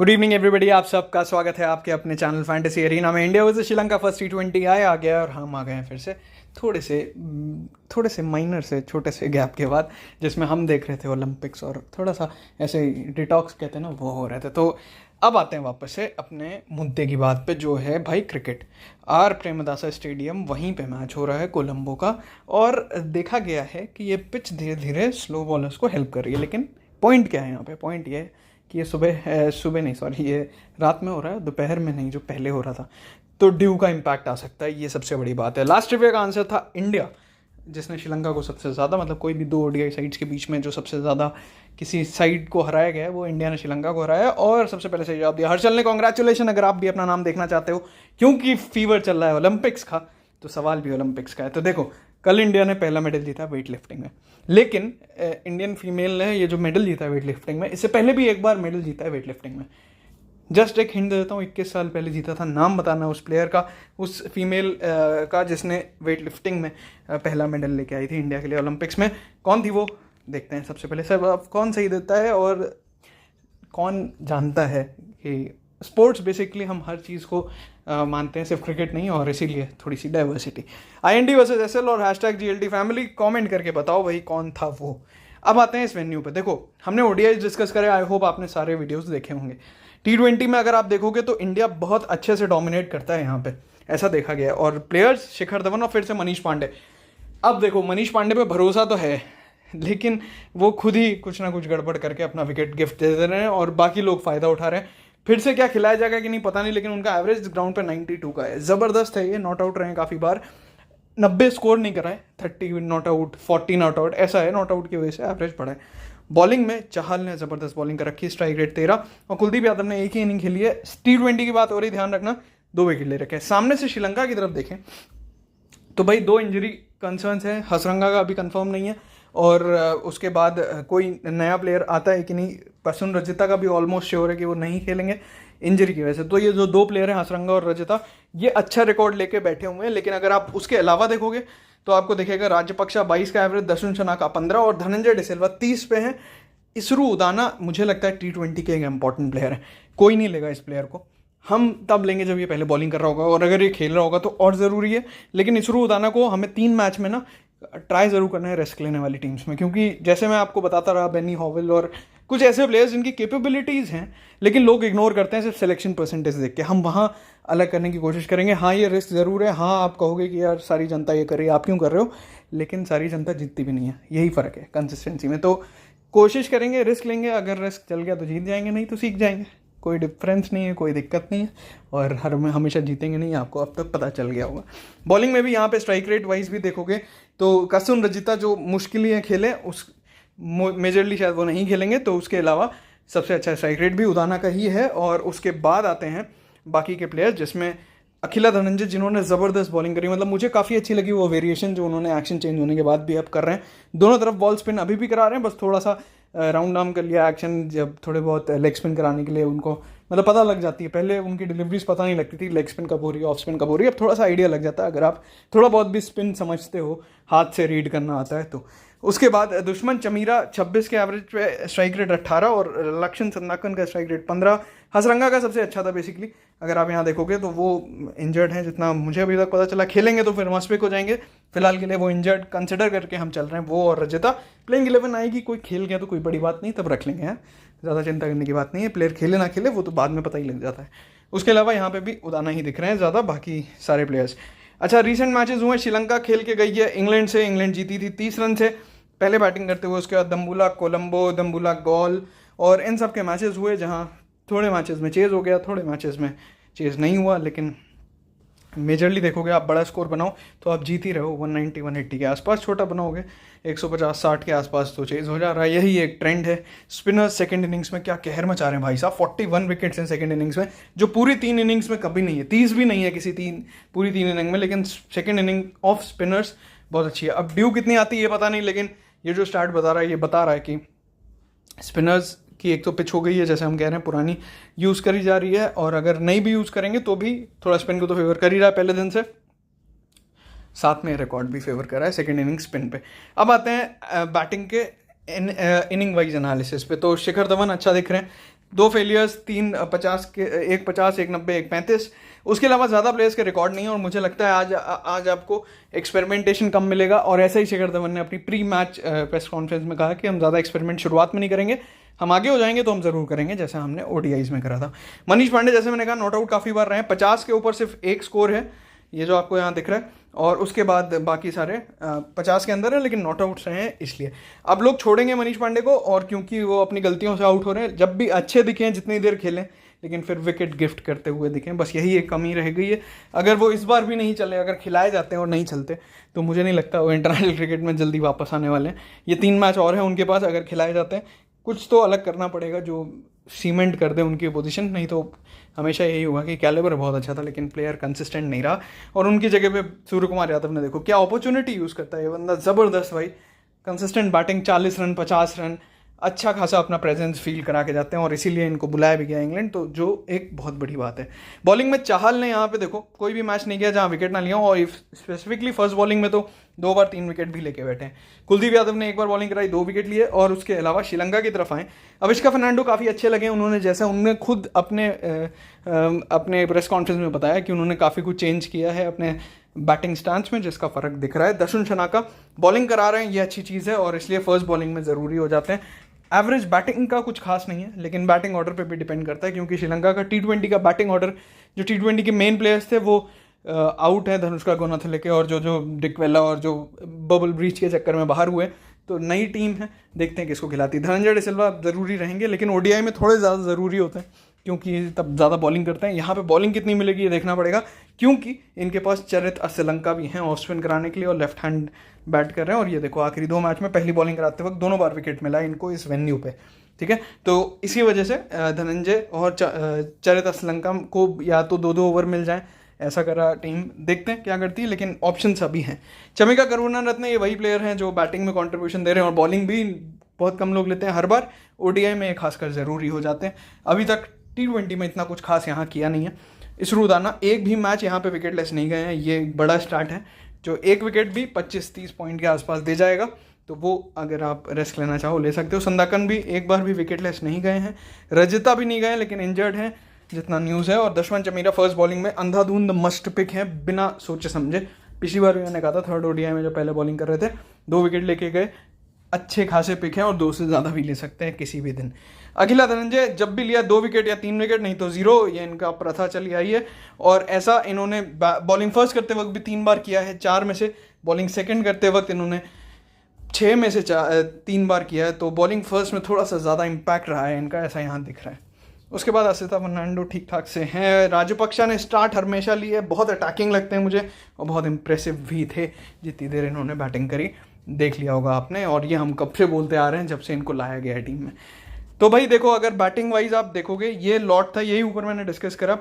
Good evening everybody, आप सबका स्वागत है आपके अपने चैनल फैंटेसी एरिना में। India versus Sri Lanka first T20 आ गया और हम आ गए हैं फिर से थोड़े से माइनर से छोटे से गैप के बाद, जिसमें हम देख रहे थे ओलंपिक्स और थोड़ा सा ऐसे डिटॉक्स कहते हैं ना, वो हो रहे थे। तो अब आते हैं वापस से अपने मुद्दे की बात पे, जो है भाई क्रिकेट। आर प्रेमदासा स्टेडियम, वहीं पे मैच हो रहा है कोलंबो का, और देखा गया है कि ये पिच धीरे धीरे स्लो बॉलर्स को हेल्प कर रही है। लेकिन पॉइंट क्या है यहाँ पे? पॉइंट ये है कि ये सुबह नहीं, सॉरी, ये रात में हो रहा है, दोपहर में नहीं, जो पहले हो रहा था। तो ड्यू का इम्पैक्ट आ सकता है, ये सबसे बड़ी बात है। लास्ट ट्रिविया का आंसर था इंडिया, जिसने श्रीलंका को सबसे ज़्यादा, मतलब कोई भी दो ओडीआई साइड्स के बीच में जो सबसे ज़्यादा किसी साइड को हराया गया है, वो इंडिया ने श्रीलंका को हराया। और सबसे पहले सही जवाब दिया हर्षल ने। कॉन्ग्रेचुलेशन, अगर आप भी अपना नाम देखना चाहते हो, क्योंकि फीवर चल रहा है ओलंपिक्स का, तो सवाल भी ओलंपिक्स का है। तो देखो, कल इंडिया ने पहला मेडल जीता वेट लिफ्टिंग में, लेकिन इंडियन फीमेल ने ये जो मेडल जीता है वेट लिफ्टिंग में, इससे पहले भी एक बार मेडल जीता है वेट लिफ्टिंग में। जस्ट एक हिंट देता हूँ, 21 साल पहले जीता था। नाम बताना उस प्लेयर का, उस फीमेल का जिसने वेट लिफ्टिंग में पहला मेडल लेके आई थी इंडिया के लिए ओलंपिक्स में। कौन थी वो? देखते हैं सबसे पहले। सब अब कौन सही देता है और कौन जानता है कि स्पोर्ट्स बेसिकली हम हर चीज़ को मानते हैं, सिर्फ क्रिकेट नहीं, और इसीलिए थोड़ी सी डाइवर्सिटी। IND वर्सेस SL और #GLT फैमिली, कमेंट करके बताओ भाई कौन था वो। अब आते हैं इस वेन्यू पे। देखो, हमने ODI डिस्कस करे, आई होप आपने सारे वीडियोस देखे होंगे। T20 में अगर आप देखोगे तो इंडिया बहुत अच्छे से डोमिनेट करता है यहाँ पे, ऐसा देखा गया है। और प्लेयर्स शिखर धवन और फिर से मनीष पांडे। अब देखो, मनीष पांडे पे भरोसा तो है, लेकिन वो खुद ही कुछ ना कुछ गड़बड़ करके अपना विकेट गिफ्ट दे रहे हैं और बाकी लोग फ़ायदा उठा रहे हैं। फिर से क्या खिलाया जाएगा कि नहीं पता नहीं, लेकिन उनका एवरेज ग्राउंड पे 92 का है। ज़बरदस्त है ये। नॉट आउट रहे हैं काफ़ी बार, 90 स्कोर नहीं कराए, 30 नॉट आउट, 40 नॉट आउट, ऐसा है। नॉट आउट की वजह से एवरेज बढ़ा है। बॉलिंग में चहल ने ज़बरदस्त बॉलिंग कर रखी है, स्ट्राइक रेट 13, और कुलदीप यादव ने एक ही इनिंग खेली है। T20 की बात हो रही, ध्यान रखना, 2 विकेट ले रखे हैं। सामने से श्रीलंका की तरफ देखें तो भाई 2 इंजरी कंसर्न्स हैं। हसरंगा का अभी कंफर्म नहीं है, और उसके बाद कोई नया प्लेयर आता है कि नहीं। प्रसून रजता का भी ऑलमोस्ट श्योर है कि वो नहीं खेलेंगे इंजरी की वजह से। तो ये जो 2 प्लेयर हैं, हसरंगा और रजता, ये अच्छा रिकॉर्ड लेके बैठे हुए हैं। लेकिन अगर आप उसके अलावा देखोगे तो आपको दिखेगा राजपक्षा 22 का एवरेज, दर्शन शनाका 15 और धनंजय डिसिल्वा 30 पे हैं। इसरू उदाना मुझे लगता है T20 के एक इंपॉर्टेंट प्लेयर है, कोई नहीं लेगा इस प्लेयर को। हम तब लेंगे जब ये पहले बॉलिंग कर रहा होगा, और अगर ये खेल रहा होगा तो और ज़रूरी है। लेकिन इसरू उदाना को हमें 3 मैच में ना ट्राई ज़रूर करना है रिस्क लेने वाली टीम्स में, क्योंकि जैसे मैं आपको बताता रहा, बेनी हॉवेल और कुछ ऐसे प्लेयर्स जिनकी कैपेबिलिटीज़ हैं, लेकिन लोग इग्नोर करते हैं सिर्फ सिलेक्शन परसेंटेज देख के। हम वहाँ अलग करने की कोशिश करेंगे। हाँ, ये रिस्क ज़रूर है। हाँ, आप कहोगे कि यार सारी जनता ये कर रही है, आप क्यों कर रहे हो? लेकिन सारी जनता जीतती भी नहीं है, यही फ़र्क है कंसिस्टेंसी में। तो कोशिश करेंगे, रिस्क लेंगे। अगर रिस्क चल गया तो जीत जाएंगे, नहीं तो सीख जाएंगे। कोई डिफरेंस नहीं है, कोई दिक्कत नहीं है, और हमेशा जीतेंगे नहीं, आपको अब तक पता चल गया होगा। बॉलिंग में भी यहाँ पे स्ट्राइक रेट वाइज भी देखोगे तो कसून रजिता जो मुश्किल ही खेले, उस मेजरली शायद वो नहीं खेलेंगे, तो उसके अलावा सबसे अच्छा स्ट्राइक रेट भी उदाना का ही है। और उसके बाद आते हैं बाकी के प्लेयर्स, जिसमें अखिला धनंजय, जिन्होंने ज़बरदस्त बॉलिंग करी। मतलब मुझे काफ़ी अच्छी लगी वो वेरिएशन जो उन्होंने एक्शन चेंज होने के बाद भी अब कर रहे हैं। दोनों तरफ बॉल स्पिन अभी भी करा रहे हैं, बस थोड़ा सा राउंड आर्म कर लिया एक्शन, जब थोड़े बहुत लेग स्पिन कराने के लिए उनको मतलब पता लग जाती है। पहले उनकी डिलीवरीज पता नहीं लगती थी, लेग स्पिन कब हो रही है, ऑफ स्पिन कब हो रही है। अब थोड़ा सा आइडिया लग जाता है, अगर आप थोड़ा बहुत भी स्पिन समझते हो, हाथ से रीड करना आता है तो। उसके बाद दुश्मन चमीरा 26 के एवरेज पे, स्ट्राइक रेट 18, और लक्षण संदाकन का स्ट्राइक रेट 15। हसरंगा का सबसे अच्छा था बेसिकली, अगर आप यहाँ देखोगे तो वो इंजर्ड हैं, जितना मुझे अभी तक पता चला। खेलेंगे तो फिर मस्ट पिक हो जाएंगे, फिलहाल के लिए वो इंजर्ड कंसिडर करके हम चल रहे हैं। वो और रजता प्लेइंग 11 आएगी, कोई खेल गया तो कोई बड़ी बात नहीं, तब रख लेंगे हैं, ज़्यादा चिंता करने की बात नहीं है। प्लेयर खेले ना खेले वो तो बाद में पता ही लग जाता है। उसके अलावा यहाँ पे भी उदाना ही दिख रहे हैं ज़्यादा, बाकी सारे प्लेयर्स। अच्छा, रीसेंट मैचेस हुए, श्रीलंका खेल के गई है इंग्लैंड से, इंग्लैंड जीती थी 30 रन से पहले बैटिंग करते हुए। उसके बाद दम्बुला कोलंबो, दम्बुला गॉल, और इन सब के मैचेस हुए, जहाँ थोड़े मैचेस में चेज़ हो गया, थोड़े मैचेस में चेज़ नहीं हुआ। लेकिन मेजरली देखोगे, आप बड़ा स्कोर बनाओ तो आप जीत ही रहे हो। 190 180 के आसपास, छोटा बनाओगे 150 60 के आसपास तो चेज़ हो जा रहा है। यही एक ट्रेंड है। स्पिनर्स सेकंड इनिंग्स में क्या कहर मचा रहे हैं भाई साहब। 41 विकेट्स हैं सेकंड इनिंग्स में, जो पूरी 3 इनिंग्स में कभी नहीं है। 30 भी नहीं है किसी पूरी 3 इनिंग में, लेकिन सेकंड इनिंग ऑफ स्पिनर्स बहुत अच्छी है। अब ड्यू कितनी आती है ये पता नहीं, लेकिन ये जो स्टार्ट बता रहा है, ये बता रहा है कि स्पिनर्स की एक तो पिच हो गई है, जैसे हम कह रहे हैं, पुरानी यूज़ करी जा रही है, और अगर नहीं भी यूज़ करेंगे तो भी थोड़ा स्पिन को तो फेवर कर ही रहा है पहले दिन से, साथ में रिकॉर्ड भी फेवर कर रहा है सेकंड इनिंग स्पिन पे। अब आते हैं बैटिंग के इनिंग वाइज एनालिसिस पे। तो शिखर धवन अच्छा दिख रहे हैं, 2 फेलियर्स, 3 50 के, 1 50, 1 90, 1 35। उसके अलावा ज़्यादा प्लेयर्स के रिकॉर्ड नहीं है और मुझे लगता है आज आपको एक्सपेरिमेंटेशन कम मिलेगा। और ऐसा ही शिखर धवन ने अपनी प्री मैच प्रेस कॉन्फ्रेंस में कहा कि हम ज़्यादा एक्सपेरिमेंट शुरुआत में नहीं करेंगे, हम आगे हो जाएंगे तो हम ज़रूर करेंगे, जैसे हमने ओडीआईज में करा था। मनीष पांडे जैसे मैंने कहा नॉट आउट काफ़ी बार रहे हैं, 50 के ऊपर सिर्फ एक स्कोर है, ये जो आपको यहाँ दिख रहा है, और उसके बाद बाकी सारे 50 के अंदर है, लेकिन नॉट आउट्स रहे हैं। इसलिए अब लोग छोड़ेंगे मनीष पांडे को, और क्योंकि वो अपनी गलतियों से आउट हो रहे हैं, जब भी अच्छे दिखे हैं जितनी देर खेलें, लेकिन फिर विकेट गिफ्ट करते हुए दिखें, बस यही एक कमी रह गई है। अगर वो इस बार भी नहीं चले, अगर खिलाए जाते हैं और नहीं चलते, तो मुझे नहीं लगता वो इंटरनेशनल क्रिकेट में जल्दी वापस आने वाले हैं। ये 3 मैच और हैं उनके पास, अगर खिलाए जाते हैं कुछ तो अलग करना पड़ेगा जो सीमेंट कर दे उनकी पोजीशन, नहीं तो हमेशा यही होगा कि कैलिबर बहुत अच्छा था लेकिन प्लेयर कंसिस्टेंट नहीं रहा। और उनकी जगह पे सूर्य कुमार यादव ने देखो क्या अपॉर्चुनिटी यूज़ करता है ये बंदा, ज़बरदस्त भाई, कंसिस्टेंट बैटिंग, 40 रन 50 रन, अच्छा खासा अपना प्रेजेंस फील करा के जाते हैं, और इसीलिए इनको बुलाया भी गया इंग्लैंड, तो जो एक बहुत बड़ी बात है। बॉलिंग में चाहल ने यहाँ पे देखो कोई भी मैच नहीं किया जहाँ विकेट ना लिया, और स्पेसिफिकली फर्स्ट बॉलिंग में तो 2 बार 3 विकेट भी लेके बैठे हैं। कुलदीप यादव ने 1 बार बॉलिंग कराई, 2 विकेट लिए, और उसके अलावा श्रीलंका की तरफ आए अविष्का फर्नांडो काफ़ी अच्छे लगे। उन्होंने जैसा उन्होंने खुद अपने प्रेस कॉन्फ्रेंस में बताया कि उन्होंने काफ़ी कुछ चेंज किया है अपने बैटिंग स्टांस में, जिसका फ़र्क दिख रहा है। दर्शन शनाका बॉलिंग करा रहे हैं, ये अच्छी चीज़ है, और इसलिए फर्स्ट बॉलिंग में ज़रूरी हो जाते हैं। एवरेज बैटिंग का कुछ खास नहीं है, लेकिन बैटिंग ऑर्डर पे भी डिपेंड करता है, क्योंकि श्रीलंका का T20 का बैटिंग ऑर्डर, जो T20 के मेन प्लेयर्स थे वो आउट है, धनुष्का गोनाथलेके और जो डिकवेला, और जो बबल ब्रीच के चक्कर में बाहर हुए, तो नई टीम है, देखते हैं किसको खिलाती है। धनंजय डिसिल्वा ज़रूरी रहेंगे, लेकिन ओडीआई में थोड़े ज़्यादा ज़रूरी होते हैं, क्योंकि तब ज़्यादा बॉलिंग करते हैं। यहाँ पे बॉलिंग कितनी मिलेगी ये देखना पड़ेगा, क्योंकि इनके पास चरित असलंका भी हैं ऑफ स्पिन कराने के लिए, और लेफ्ट हैंड बैट कर रहे हैं। और ये देखो आखिरी 2 मैच में पहली बॉलिंग कराते वक्त दोनों बार विकेट मिला इनको इस वेन्यू पे, ठीक है। तो इसी वजह से धनंजय और चरित असलंका को या तो 2-2 ओवर मिल जाएं, ऐसा करा टीम, देखते हैं क्या करती है, लेकिन ऑप्शन सभी हैं। चमिका करुणारत्ने ये वही प्लेयर हैं जो बैटिंग में कंट्रीब्यूशन दे रहे हैं, और बॉलिंग भी बहुत कम लोग लेते हैं, हर बार ओडीआई में खासकर ज़रूरी हो जाते हैं। अभी तक T20 में इतना कुछ खास यहाँ किया नहीं है। इसरू दाना एक भी मैच यहाँ पे विकेट लेस नहीं गए हैं, ये एक बड़ा स्टार्ट है। जो एक विकेट भी 25-30 पॉइंट के आसपास दे जाएगा, तो वो अगर आप रिस्क लेना चाहो ले सकते हो। संदाकन भी एक बार भी विकेट लेस नहीं गए हैं, रजता भी नहीं गए लेकिन इंजर्ड हैं जितना न्यूज़ है। और दशमन चमीरा फर्स्ट बॉलिंग में अंधाधुंध मस्ट पिक है, बिना सोचे समझे। पिछली बार भी मैंने कहा था थर्ड ओडीआई में जो पहले बॉलिंग कर रहे थे 2 विकेट लेके गए, अच्छे खासे पिक हैं, और 2 से ज़्यादा भी ले सकते हैं किसी भी दिन। अखिला धनंजय जब भी लिया 2 विकेट या 3 विकेट, नहीं तो 0, ये इनका प्रथा चली आई है। और ऐसा इन्होंने बॉलिंग फर्स्ट करते वक्त भी 3 बार किया है 4 में से, बॉलिंग सेकंड करते वक्त इन्होंने 6 में से 3 बार किया है। तो बॉलिंग फर्स्ट में थोड़ा सा ज़्यादा इम्पैक्ट रहा है इनका, ऐसा यहाँ दिख रहा है। उसके बाद असिता फर्नांडो ठीक ठाक से हैं। राजपक्षा ने स्टार्ट हमेशा ली है, बहुत अटैकिंग लगते हैं मुझे, और बहुत इंप्रेसिव भी थे जितनी देर इन्होंने बैटिंग करी, देख लिया होगा आपने। और ये हम कब से बोलते आ रहे हैं, जब से इनको लाया गया है टीम में। तो भाई देखो, अगर बैटिंग वाइज आप देखोगे, ये लॉट था, यही ऊपर मैंने डिस्कस करा,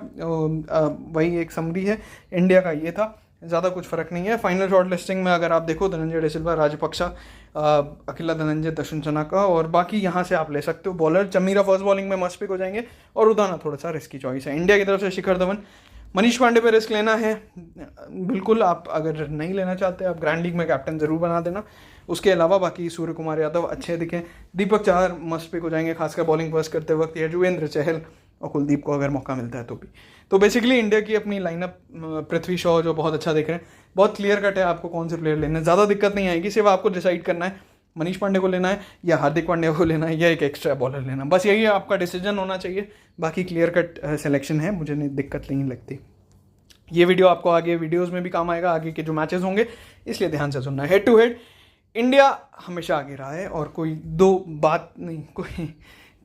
वही एक समरी है इंडिया का, ये था, ज़्यादा कुछ फ़र्क नहीं है। फाइनल शॉर्ट लिस्टिंग में अगर आप देखो, धनंजय डिसिल्वा, राजपक्षा, अखिला धनंजय, दर्शन चनाका, और बाकी यहाँ से आप ले सकते हो बॉलर। चमीरा फर्स्ट बॉलिंग में मस्ट पिक हो जाएंगे, और उदाना थोड़ा सा रिस्की चॉइस है। इंडिया की तरफ से शिखर धवन, मनीष पांडे पे रिस्क लेना है बिल्कुल, आप अगर नहीं लेना चाहते आप ग्रैंड लीग में कैप्टन ज़रूर बना देना। उसके अलावा बाकी सूर्य कुमार यादव अच्छे दिखें, दीपक चाहर मस्ट पिक हो जाएंगे, खासकर बॉलिंग फर्स्ट करते वक्त, युजवेंद्र चहल और कुलदीप को अगर मौका मिलता है तो भी। तो बेसिकली इंडिया की अपनी लाइनअप, पृथ्वी शॉ जो बहुत अच्छा दिख रहे हैं, बहुत क्लियर कट है आपको कौन से प्लेयर लेने, ज़्यादा दिक्कत नहीं आएगी। सिर्फ आपको डिसाइड करना है मनीष पांडे को लेना है या हार्दिक पांड्या को लेना है या एक एक्स्ट्रा बॉलर लेना, बस यही आपका डिसीजन होना चाहिए। बाकी क्लियर कट सिलेक्शन है, मुझे नहीं दिक्कत नहीं लगती। ये वीडियो आपको आगे वीडियोज़ में भी काम आएगा, आगे के जो मैचेस होंगे, इसलिए ध्यान से सुनना है। हेड टू हेड इंडिया हमेशा आगे रहा है, और कोई दो बात नहीं,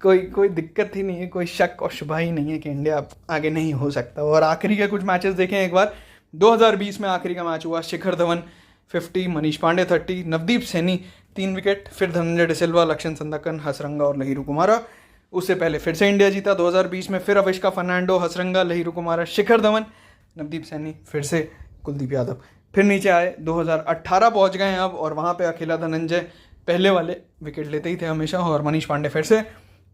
कोई दिक्कत ही नहीं है, कोई शक और शुबा ही नहीं है कि इंडिया आगे नहीं हो सकता। और आखिरी के कुछ मैचेस देखें एक बार, 2020 में आखिरी का मैच हुआ, शिखर धवन 50, मनीष पांडे 30, नवदीप सैनी 3 विकेट, फिर धनंजय डिसिल्वा, लक्षण संदाकन, हसरंगा और लहिरू कुमारा। उससे पहले फिर से इंडिया जीता 2020 में, फिर अविष्का फर्नांडो, हसरंगा, लहिरू कुमारा, शिखर धवन, नवदीप सैनी, फिर से कुलदीप यादव। फिर नीचे आए, 2018 पहुंच गए हैं अब, और वहाँ पे अखिला धनंजय पहले वाले विकेट लेते ही थे हमेशा, और मनीष पांडे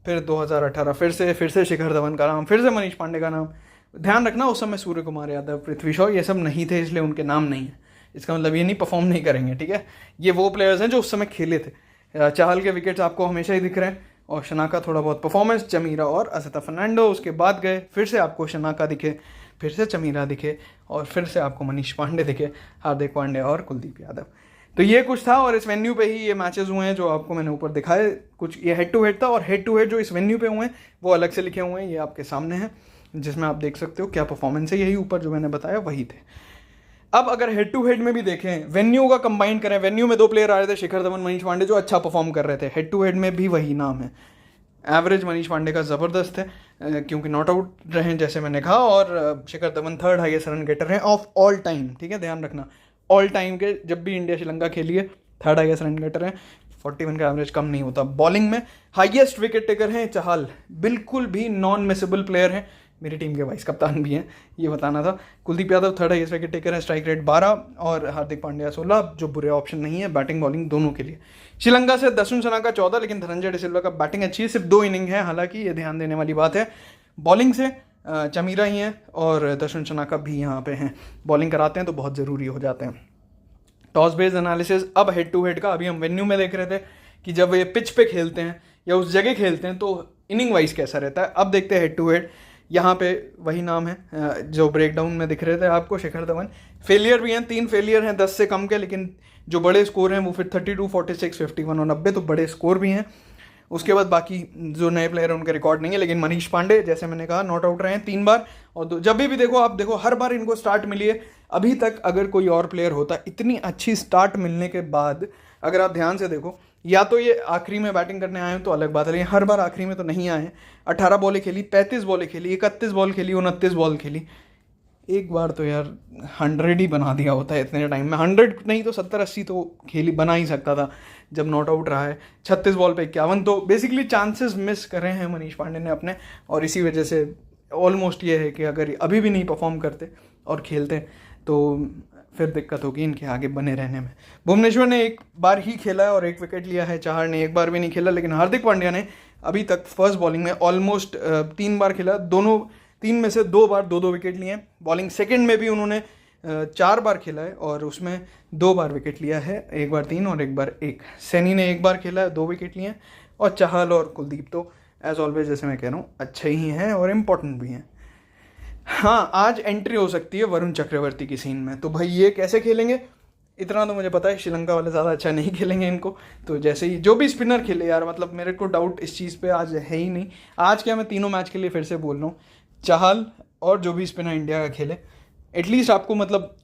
फिर 2018 फिर से शिखर धवन का नाम, फिर से मनीष पांडे का नाम। ध्यान रखना उस समय सूर्य कुमार यादव, पृथ्वी शॉ ये सब नहीं थे, इसलिए उनके नाम नहीं है, इसका मतलब ये नहीं परफॉर्म नहीं करेंगे, ठीक है। ये वो प्लेयर्स हैं जो उस समय खेले थे। चाहल के विकेट्स आपको हमेशा ही दिख रहे हैं, और शनाका थोड़ा बहुत परफॉर्मेंस, चमीरा और असिता फर्नांडो। उसके बाद गए फिर से आपको शनाका दिखे, फिर से चमीरा दिखे और फिर से आपको मनीष पांडे दिखे, हार्दिक पांड्या और कुलदीप यादव। तो ये कुछ था और इस वेन्यू पे ही ये मैचेस हुए हैं जो आपको मैंने ऊपर दिखाए। कुछ ये हेड टू हेड था और हेड टू हेड जो इस वेन्यू पे हुए हैं वो अलग से लिखे हुए हैं, ये आपके सामने हैं, जिसमें आप देख सकते हो क्या परफॉर्मेंस है। यही ऊपर जो मैंने बताया वही थे। अब अगर हेड टू हेड में भी देखें, वेन्यू का कंबाइन करें, वेन्यू में 2 प्लेयर आ रहे थे, शिखर धवन, मनीष पांडे, जो अच्छा परफॉर्म कर रहे थे। हेड टू हेड में भी वही नाम है। एवरेज मनीष पांडे का ज़बरदस्त है क्योंकि नॉट आउट रहे जैसे मैंने कहा, और Shikhar Dhawan 3rd highest run getter हैं ऑफ ऑल टाइम। ठीक है, ध्यान रखना, ऑल टाइम के जब भी इंडिया श्रीलंका खेली है 3rd हाईएस्ट रन गेटर हैं। 41 का एवरेज कम नहीं होता। बॉलिंग में हाईएस्ट विकेट टेकर हैं चहल, बिल्कुल भी नॉन मिसेबल प्लेयर हैं, मेरी टीम के वाइस कप्तान भी हैं, ये बताना था। Kuldeep Yadav 3rd highest wicket taker है, स्ट्राइक रेट 12 और हार्दिक पांड्या 16, जो बुरे ऑप्शन नहीं है बैटिंग बॉलिंग दोनों के लिए। श्रीलंका से दशुन शनाका 14, लेकिन धनंजय डिसिल्वा का बैटिंग अच्छी है, सिर्फ 2 इनिंग है, हालांकि ये ध्यान देने वाली बात है। बॉलिंग से चमीरा ही हैं और दशुन शनाका भी यहाँ पे हैं, बॉलिंग कराते हैं तो बहुत ज़रूरी हो जाते हैं। टॉस बेस्ड एनालिसिस अब हेड टू हेड का, अभी हम वेन्यू में देख रहे थे कि जब ये पिच पे खेलते हैं या उस जगह खेलते हैं तो इनिंग वाइज कैसा रहता है। अब देखते हैं हेड टू हेड। यहाँ पे वही नाम है जो ब्रेकडाउन में दिख रहे थे आपको। शिखर धवन फेलियर भी हैं, 3 फेलियर हैं 10 से कम के, लेकिन जो बड़े स्कोर हैं वो फिर 32, 46, 51 और 90, तो बड़े स्कोर भी हैं। उसके बाद बाकी जो नए प्लेयर हैं उनके रिकॉर्ड नहीं है, लेकिन मनीष पांडे जैसे मैंने कहा नॉट आउट रहे हैं 3 बार, और जब भी देखो आप देखो हर बार इनको स्टार्ट मिली है। अभी तक अगर कोई और प्लेयर होता, इतनी अच्छी स्टार्ट मिलने के बाद अगर आप ध्यान से देखो, या तो ये आखिरी में बैटिंग करने आए हो तो अलग बात है, लेकिन हर बार आखिरी में तो नहीं आए। 18 बॉलें खेली, 35 बॉलें खेली, 31 बॉल खेली, 29 बॉल खेली। एक बार तो यार 100 ही बना दिया होता है इतने टाइम में, 100 नहीं तो 70-80 तो खेली बना ही सकता था जब नॉट आउट रहा है। 36 बॉल पे 51, तो बेसिकली चांसेस मिस कर रहे हैं मनीष पांडे ने अपने, और इसी वजह से ऑलमोस्ट ये है कि अगर अभी भी नहीं परफॉर्म करते और खेलते तो फिर दिक्कत होगी इनके आगे बने रहने में। भुवनेश्वर ने 1 बार ही खेला है और 1 विकेट लिया है, चाहर ने 1 बार भी नहीं खेला, लेकिन हार्दिक पांड्या ने अभी तक फर्स्ट बॉलिंग में ऑलमोस्ट 3 बार खेला, दोनों 3 में से 2 बार 2-2 विकेट लिए हैं। बॉलिंग सेकंड में भी उन्होंने 4 बार खेला है और उसमें 2 बार विकेट लिया है, 1 बार 3 और 1 बार 1। सैनी ने 1 बार खेला है, 2 विकेट लिए हैं, और चहल और कुलदीप तो एज ऑलवेज जैसे मैं कह रहा हूँ अच्छे ही हैं और इम्पोर्टेंट भी हैं। हाँ, आज एंट्री हो सकती है वरुण चक्रवर्ती की सीन में, तो भाई ये कैसे खेलेंगे इतना तो मुझे पता है, श्रीलंका वाले ज़्यादा अच्छा नहीं खेलेंगे इनको। तो जैसे ही जो भी स्पिनर खेले यार, मतलब मेरे को डाउट इस चीज़ पे आज है ही नहीं। आज क्या, मैं तीनों मैच के लिए फिर से बोल रहा हूँ, चहल और जो भी स्पिनर इंडिया का खेले, एटलीस्ट आपको मतलब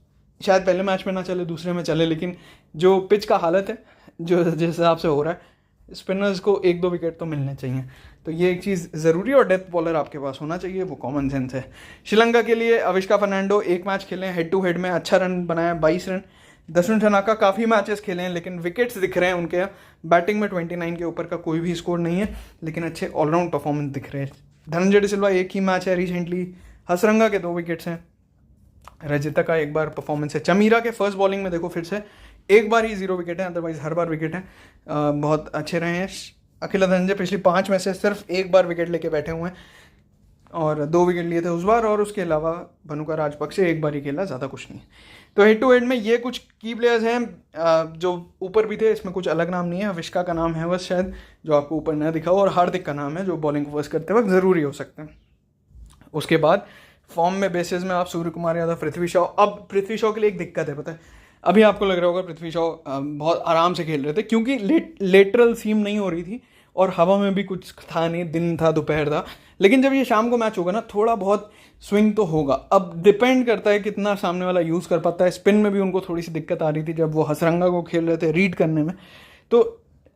शायद पहले मैच में ना चले, दूसरे में चले, लेकिन जो पिच का हालत है जो जिस हिसाब से हो रहा है, स्पिनर्स को 1-2 विकेट तो मिलने चाहिए। तो ये एक चीज़ ज़रूरी है, और डेथ बॉलर आपके पास होना चाहिए, वो कॉमन सेंस है। श्रीलंका के लिए अविष्का फर्नांडो 1 मैच खेले हैं, हेड टू हेड में अच्छा रन बनाया 22 रन। दशुन शनाका काफ़ी मैचेस खेले हैं, लेकिन विकेट्स दिख रहे हैं उनके। बैटिंग में 29 के ऊपर का कोई भी स्कोर नहीं है, लेकिन अच्छे ऑलराउंड परफॉर्मेंस दिख रहे हैं। धनंजय डिसिल्वा 1 ही मैच है रिसेंटली, हसरंगा के 2 विकेट्स हैं, रजिता का 1 बार परफॉर्मेंस है। चमीरा के फर्स्ट बॉलिंग में देखो फिर से 1 बार ही 0 विकेट है, अदरवाइज हर बार विकेट है। बहुत अच्छे रहे हैं। अखिला धनंजय पिछली 5 में से सिर्फ 1 बार विकेट लेके बैठे हुए हैं, और 2 विकेट लिए थे उस बार, और उसके अलावा भनुका राजपक्षे 1 बार ही खेला, ज़्यादा कुछ नहीं। तो हेड टू हेड में ये कुछ की प्लेयर्स हैं जो ऊपर भी थे, इसमें कुछ अलग नाम नहीं है। अविष्का का नाम है बस शायद, जो आपको ऊपर न दिखा हो, और हार्दिक का नाम है जो बॉलिंग फर्स्ट करते वक्त ज़रूरी हो सकते हैं। उसके बाद फॉर्म में बेसिस में आप सूर्य कुमार यादव, पृथ्वी शॉ। अब पृथ्वी शॉ के लिए एक दिक्कत है, पता है, अभी आपको लग रहा होगा पृथ्वी शॉ बहुत आराम से खेल रहे थे क्योंकि लेटरल सीम नहीं हो रही थी और हवा में भी कुछ था नहीं, दिन था, दोपहर था। लेकिन जब ये शाम को मैच होगा ना, थोड़ा बहुत स्विंग तो होगा। अब डिपेंड करता है कितना सामने वाला यूज़ कर पाता है। स्पिन में भी उनको थोड़ी सी दिक्कत आ रही थी जब वो हसरंगा को खेल रहे थे रीड करने में। तो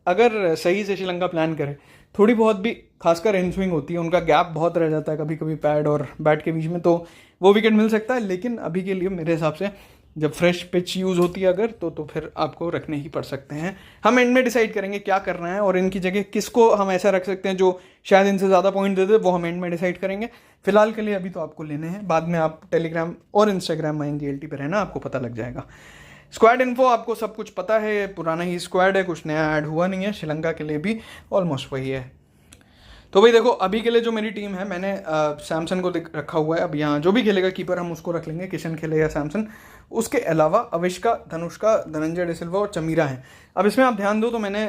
अगर सही से श्रीलंका प्लान करे, थोड़ी बहुत भी खासकर इन स्विंग होती है, उनका गैप बहुत रह जाता है कभी कभी पैड और बैट के बीच में, तो वो विकेट मिल सकता है। लेकिन अभी के लिए मेरे हिसाब से जब फ्रेश पिच यूज़ होती है अगर, तो फिर आपको रखने ही पड़ सकते हैं। हम एंड में डिसाइड करेंगे क्या करना है, और इनकी जगह किसको हम ऐसा रख सकते हैं जो शायद इनसे ज़्यादा पॉइंट दे दे, वो हम एंड में डिसाइड करेंगे। फिलहाल के लिए अभी तो आपको लेने हैं, बाद में आप टेलीग्राम और इंस्टाग्राम में GLT पे रहना, आपको पता लग जाएगा। स्क्वाड इन्फो आपको सब कुछ पता है, पुराना ही स्क्वाड है, कुछ नया ऐड हुआ नहीं है। श्रीलंका के लिए भी ऑलमोस्ट वही है। तो भाई देखो, अभी के लिए जो मेरी टीम है, मैंने सैमसन को रखा हुआ है। अब यहाँ जो भी खेलेगा कीपर हम उसको रख लेंगे, किशन खेलेगा सैमसन। उसके अलावा अविष्का, धनुष्का, धनंजय डिसिल्वा और चमीरा हैं। अब इसमें आप ध्यान दो तो मैंने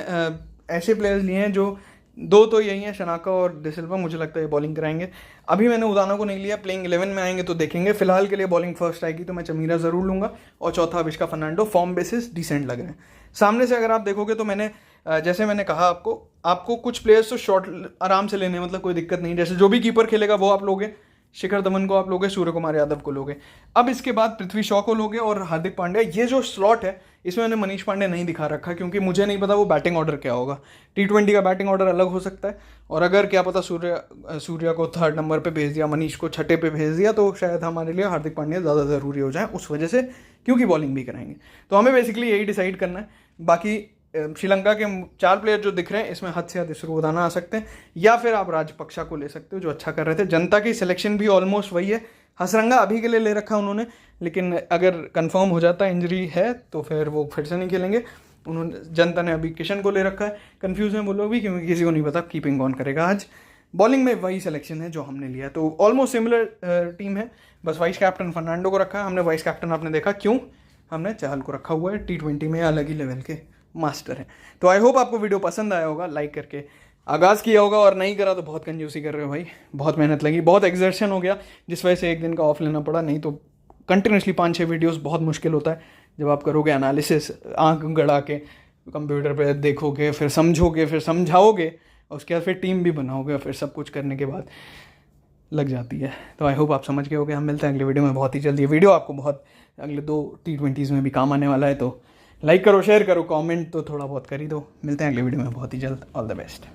ऐसे प्लेयर्स लिए हैं जो दो तो यही है, शनाका और डिसिल्वा, मुझे लगता है ये बॉलिंग कराएंगे। अभी मैंने उदाना को नहीं लिया, प्लेइंग 11 में आएंगे तो देखेंगे। फिलहाल के लिए बॉलिंग फर्स्ट आएगी तो मैं चमीरा ज़रूर लूँगा, और चौथा Avishka Fernando. Form basis decent लग रहे हैं। सामने से अगर आप देखोगे तो मैंने जैसे मैंने कहा आपको कुछ प्लेयर्स तो शॉट आराम से लेने, मतलब कोई दिक्कत नहीं। जैसे जो भी कीपर खेलेगा वो आप लोगे, शिखर धवन को आप लोगे, सूर्य कुमार यादव को लोगे। अब इसके बाद पृथ्वी शॉ को लोगे और हार्दिक पांड्या। ये जो स्लॉट है इसमें मैंने मनीष पांडे नहीं दिखा रखा, क्योंकि मुझे नहीं पता वो बैटिंग ऑर्डर क्या होगा। T20 का बैटिंग ऑर्डर अलग हो सकता है, और अगर क्या पता सूर्या को 3rd नंबर पे भेज दिया, मनीष को 6ठे पे भेज दिया, तो शायद हमारे लिए हार्दिक पांड्या ज़्यादा ज़रूरी हो जाए उस वजह से, क्योंकि बॉलिंग भी कराएंगे। तो हमें बेसिकली यही डिसाइड करना है। बाकी श्रीलंका के 4 प्लेयर जो दिख रहे हैं इसमें हद से हद इसरो उदाना आ सकते हैं, या फिर आप राजपक्षा को ले सकते हो जो अच्छा कर रहे थे। जनता की सिलेक्शन भी ऑलमोस्ट वही है। हसरंगा अभी के लिए ले रखा उन्होंने, लेकिन अगर कंफर्म हो जाता है इंजरी है तो फिर वो फिर से नहीं खेलेंगे। उन्होंने जनता ने अभी किशन को ले रखा है। कंफ्यूज हैं वो लोग भी, क्योंकि किसी को नहीं पता कीपिंग कौन करेगा। आज बॉलिंग में वही सिलेक्शन है जो हमने लिया, तो ऑलमोस्ट सिमिलर टीम है। बस वाइस कैप्टन फर्नांडो को रखा है हमने। वाइस कैप्टन आपने देखा क्यों, हमने चहल को रखा हुआ है। T20 में अलग ही लेवल के मास्टर हैं। तो आई होप आपको वीडियो पसंद आया होगा। लाइक करके आगाज़ किया होगा, और नहीं करा तो बहुत कंजूसी कर रहे हो भाई। बहुत मेहनत लगी, बहुत एक्सर्शन हो गया, जिस वजह से एक दिन का ऑफ लेना पड़ा। नहीं तो कंटिन्यूसली 5-6 वीडियोस बहुत मुश्किल होता है जब आप करोगे एनालिसिस, आंख गड़ा के कंप्यूटर पे देखोगे, फिर समझोगे, फिर समझाओगे, और उसके बाद फिर टीम भी बनाओगे, और फिर सब कुछ करने के बाद लग जाती है। तो आई होप आप समझ गए होगे। हम मिलते हैं अगले वीडियो में बहुत ही जल्दी। वीडियो आपको बहुत अगले 2 T20s में भी काम आने वाला है, तो लाइक करो, शेयर करो, कमेंट तो थोड़ा बहुत कर ही दो। मिलते हैं अगले वीडियो में बहुत ही जल्द। All the best.